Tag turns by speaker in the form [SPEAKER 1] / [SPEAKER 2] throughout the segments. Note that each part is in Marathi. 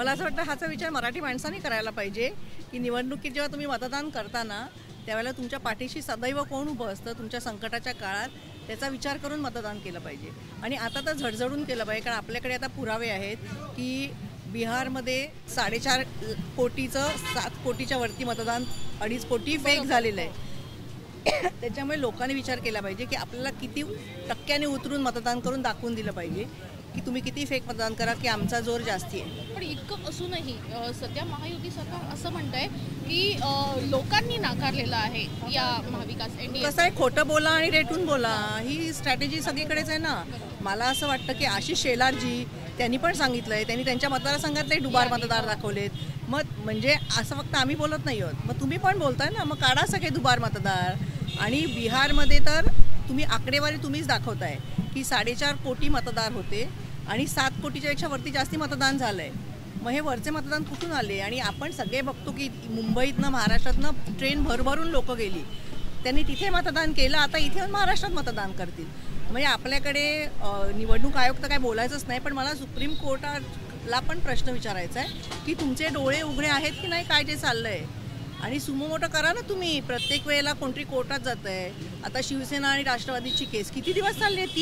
[SPEAKER 1] मला असं वाटतं हाचा विचार मराठी माणसांनी करायला पाहिजे की निवडणुकीत जेव्हा तुम्ही मतदान करताना त्यावेळेला तुमच्या पाठीशी सदैव कोण उभं असतं तुमच्या संकटाच्या काळात त्याचा विचार करून मतदान केलं पाहिजे. आणि आता तर झडझडून केलं पाहिजे, कारण आपल्याकडे आता पुरावे आहेत की बिहारमध्ये 4.5 कोटीचं 7 कोटीच्या वरती मतदान 2.5 कोटी फेक झालेलं आहे. त्याच्यामुळे लोकांनी विचार केला पाहिजे की आपल्याला किती टक्क्याने उतरून मतदान करून दाखवून दिलं पाहिजे की तुम्ही किती फेक मतदान करा की आमचा जोर जास्ती आहे.
[SPEAKER 2] पण इतकं असूनही सध्या महायुती सरकार असं म्हणतंय की लोकांनी नाकारलेलं आहे या महाविकास एनडीए.
[SPEAKER 1] कसं आहे, खोटं बोला आणि रेटून बोला ही स्ट्रॅटेजी सगळीकडेच आहे ना. मला असं वाटतं की आशिष शेलारजी त्यांनी पण सांगितलंय, त्यांनी त्यांच्या मतदारसंघातले दुबार मतदार दाखवलेत. मग म्हणजे असं फक्त आम्ही बोलत नाही आहोत, मग तुम्ही पण बोलताय ना, मग काढा सगळे दुबार मतदार. आणि बिहारमध्ये तर तुम्ही आकडेवारी तुम्हीच दाखवताय की 4.5 कोटी मतदार होते आणि 7 कोटीच्यापेक्षा वरती जास्ती मतदान झालंय. मग हे वरचे मतदान कुठून आले? आणि आपण सगळे बघतो की मुंबईतनं महाराष्ट्रातनं ट्रेन भरभरून लोक गेली, त्यांनी तिथे मतदान केलं, आता इथे महाराष्ट्रात मतदान करतील. म्हणजे आपल्याकडे निवडणूक आयोग तर काय बोलायचंच नाही, पण मला सुप्रीम कोर्टाला पण प्रश्न विचारायचा आहे की तुमचे डोळे उघडे आहेत की नाही काय जे चाललंय. आणि सुमो मोठं करा ना तुम्ही. प्रत्येक वेळेला कोणतरी कोर्टात जात आहे. आता शिवसेना आणि राष्ट्रवादीची केस किती दिवस चालली आहे?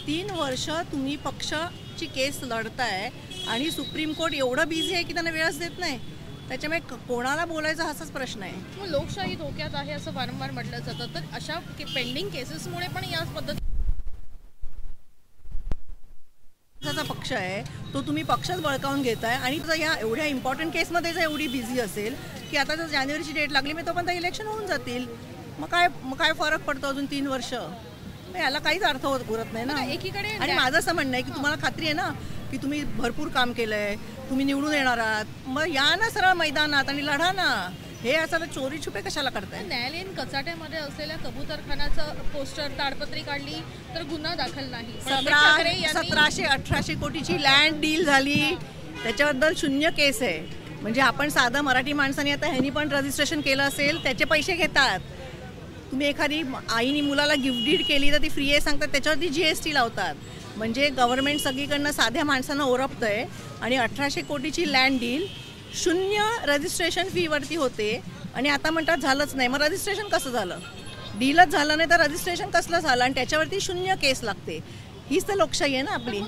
[SPEAKER 1] 3 वर्ष तुम्ही पक्षाची केस लढताय आणि सुप्रीम कोर्ट एवढं बिझी आहे की त्यांना वेळच देत नाही. त्याच्यामुळे कोणाला बोलायचा हाच प्रश्न आहे.
[SPEAKER 2] मग लोकशाही धोक्यात आहे असं वारंवार म्हटलं जातं, तर अशा पेंडिंग केसेसमुळे पण याच पद्धतीचा
[SPEAKER 1] पक्ष आहे तो तुम्ही पक्षच बळकावून घेताय. आणि या एवढ्या इम्पॉर्टंट केसमध्ये जर एवढी बिझी असेल की आता जर जानेवारीची डेट लागली मी तोपर्यंत इलेक्शन होऊन जातील, मग काय फरक पडतो अजून 3 वर्ष? याला काहीच अर्थ उरत नाही ना
[SPEAKER 2] एकीकडे. आणि
[SPEAKER 1] माझं असं म्हणणं आहे की तुम्हाला खात्री आहे ना की तुम्ही भरपूर काम केलंय, तुम्ही निवडून येणार आहात, मग या ना सरळ मैदानात आणि लढा ना. हे असं चोरी छुपे कशाला करताय?
[SPEAKER 2] न्यायालयीन कचाट्यामध्ये असलेल्या कबूतरखानाचं पोस्टर ताडपत्री काढली तर गुन्हा दाखल नाही.
[SPEAKER 1] 1700-1800 कोटीची लँड डील झाली, त्याच्याबद्दल 0 केस आहे. म्हणजे आपण साधं मराठी माणसाने आता ह्यांनी पण रजिस्ट्रेशन केलं असेल त्याचे पैसे घेतात. तुम्ही एखादी आईनी मुलाला गिफ्ट डीड केली तर ती फ्री आहे सांगतात, त्याच्यावरती GST लावतात. म्हणजे गव्हर्नमेंट सगळीकडनं साध्या माणसांना ओरपतंय. आणि 1800 कोटीची लँड डील 0 रजिस्ट्रेशन फीवरती होते आणि आता म्हणतात झालंच नाही. मग रजिस्ट्रेशन कसं झालं? डीलच झालं नाही तर रजिस्ट्रेशन कसलं झालं? आणि त्याच्यावरती 0 केस लागते. हीच तर लोकशाही आहे ना आपली.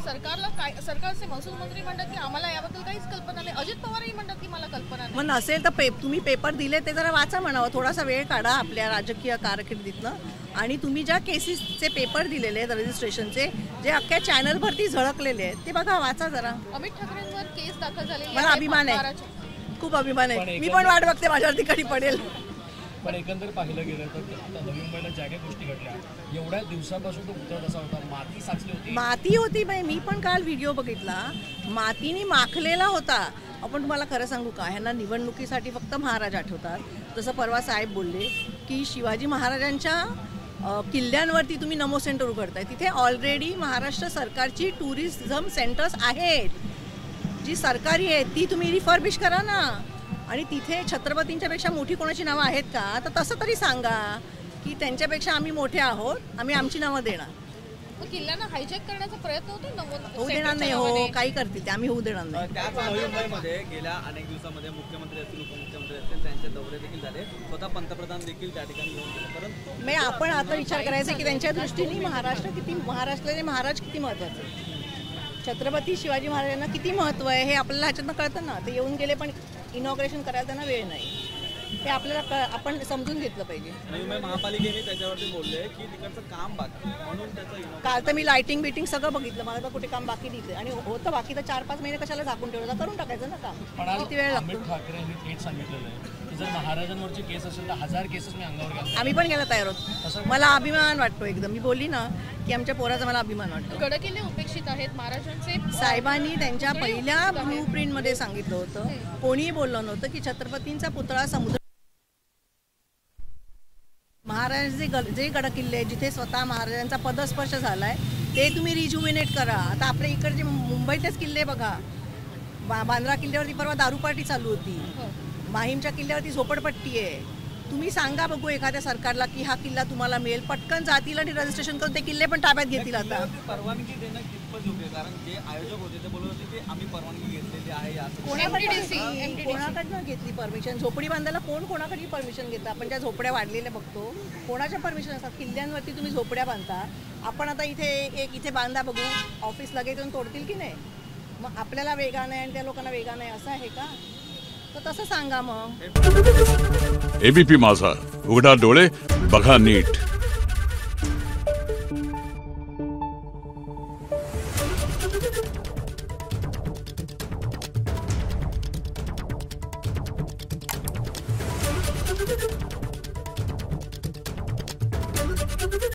[SPEAKER 2] सरकारला काय, सरकारचे महसूल मंत्री म्हणतात की आम्हाला याबद्दल काहीच कल्पना नाही. अजित पवारही म्हणतात की मला कल्पना नाही.
[SPEAKER 1] मग नसेल तर तुम्ही पेपर दिले ते जरा वाचा म्हणावं. थोडासा वेळ काढा आपल्या राजकीय कारकिर्दीतनं आणि तुम्ही ज्या केसेसचे पेपर दिलेले आहेत रजिस्ट्रेशनचे, जे अख्ख्या चॅनलवरती झळकलेले आहेत ते बघा, वाचा जरा.
[SPEAKER 2] अमित ठाकरेंवर केस दाखल झालेली
[SPEAKER 1] मला अभिमान आहे, खूप अभिमान आहे. मी पण वाट बघते माझ्यावरती कधी पडेल.
[SPEAKER 3] पण एकंदर पाहिलं गेलं तर आता नवी मुंबईला ज्या काही गोष्टी घडल्या एवढ्या दिवसापासून तो उतरत असा होता, माती साचली होती.
[SPEAKER 1] माती होती बाई, मी पण काल व्हिडिओ बघितला, मातीने माखलेला होता. आपण तुम्हाला खरं सांगू का, ह्यांना निवडणुकीसाठी फक्त महाराज आठवतात. जसं परवा साहेब बोलले की शिवाजी महाराजांच्या किल्ल्यांवरती तुम्ही नमो सेंटर उघडताय. तिथे ऑलरेडी महाराष्ट्र सरकारची टुरिझम सेंटर्स आहेत जी सरकारी आहेत, ती तुम्ही रिफर्बिश करा ना. आणि तिथे छत्रपतींच्यापेक्षा मोठी कोणाची नावं आहेत का? तर तसं तरी सांगा की त्यांच्यापेक्षा आम्ही मोठे आहोत, आम्ही आमची नावं देणार.
[SPEAKER 2] किल्ल्यांना हायजॅक करण्याचा प्रयत्न
[SPEAKER 1] होऊ देणार नाही. हो, काही करतील ते, आम्ही होऊ देणार नाही.
[SPEAKER 4] त्याच नवी मुंबईमध्ये गेल्या अनेक दिवसामध्ये मुख्यमंत्री असतील, उपमुख्यमंत्री असतील, त्यांचे दौरे देखील झाले. स्वतः पंतप्रधान देखील त्या ठिकाणी येऊन गेले. परंतु
[SPEAKER 1] मी आपण आता विचार करायचा की त्यांच्या दृष्टीने महाराष्ट्राचे महाराज किती महत्त्वाचे, छत्रपती शिवाजी महाराजांना किती महत्त्व आहे हे आपल्याला ह्याच्यातनं कळतं ना. ते येऊन गेले पण इनॉग्रेशन करायला त्यांना वेळ नाही. ते आपल्याला आपण समजून घेतलं पाहिजे.
[SPEAKER 4] महापालिकेने त्याच्यावरती बोलले की तिकडचं काम बाकी म्हणून त्याचं.
[SPEAKER 1] काल तर मी लाइटिंग बिटिंग सगळं बघितलं, मला तर कुठे काम बाकी दिसलं. आणि होतं बाकी तर 4-5 महिने कशाला झाकून ठेवलं, करून टाकायचं ना काम. किती वेळ लागतो?
[SPEAKER 3] अमित ठाकरे यांनी थेट सांगितलेलं आहे की जर महाराजांवरची केस असेल तर 1000 केसेस मी अंगावर घालतो.
[SPEAKER 1] आम्ही पण घ्यायला तयार आहोत. मला अभिमान वाटतो एकदम. मी बोलली ना की आमच्या पोराचा मला अभिमान वाटतो.
[SPEAKER 2] गडकिल्ले उपेक्षित आहेत महाराजांचे.
[SPEAKER 1] साहेबांनी त्यांच्या पहिल्या ब्लू प्रिंट मध्ये सांगितलं होतं, कोणीही बोललं नव्हतं की छत्रपतींचा पुतळा समुद्र. महाराज जे गडकिल्ले आहेत जिथे स्वतः महाराजांचा पदस्पर्श झालाय ते तुम्ही रिज्युमिनेट करा. आता आपल्या इकडचे मुंबईतलेच किल्ले बघा, बांद्रा किल्ल्यावरती परवा दारू पार्टी चालू होती, माहीमच्या किल्ल्यावरती झोपडपट्टी आहे. तुम्ही सांगा बघू एखाद्या सरकारला की हा किल्ला तुम्हाला मिळेल, पटकन जातील आणि रजिस्ट्रेशन करून ते किल्ले पण ताब्यात घेतील. आता
[SPEAKER 4] किल्ल्यावरती परवानगी देणं कितपत योग्य आहे? कारण जे आयोजक होते ते बोलत होते की आम्ही परवानगी घेतलेली आहे असं.
[SPEAKER 1] कोणाकडनं घेतली परमिशन? झोपडी बांधायला कोणाकडे परमिशन घेतं? आपण ज्या झोपड्या वाढलेल्या बघतो, कोणाच्या परमिशन असतात? किल्ल्यांवरती तुम्ही झोपड्या बांधता. आपण आता इथे बांधा बघू, ऑफिस लगेच येऊन तोडतील की नाही? मग आपल्याला वेगा नाही आणि त्या लोकांना वेगा नाही असं आहे का? तर तसं सांगा मग.
[SPEAKER 5] एबीपी माझा, उघडा डोळे बघा नीट.
[SPEAKER 6] Thank you.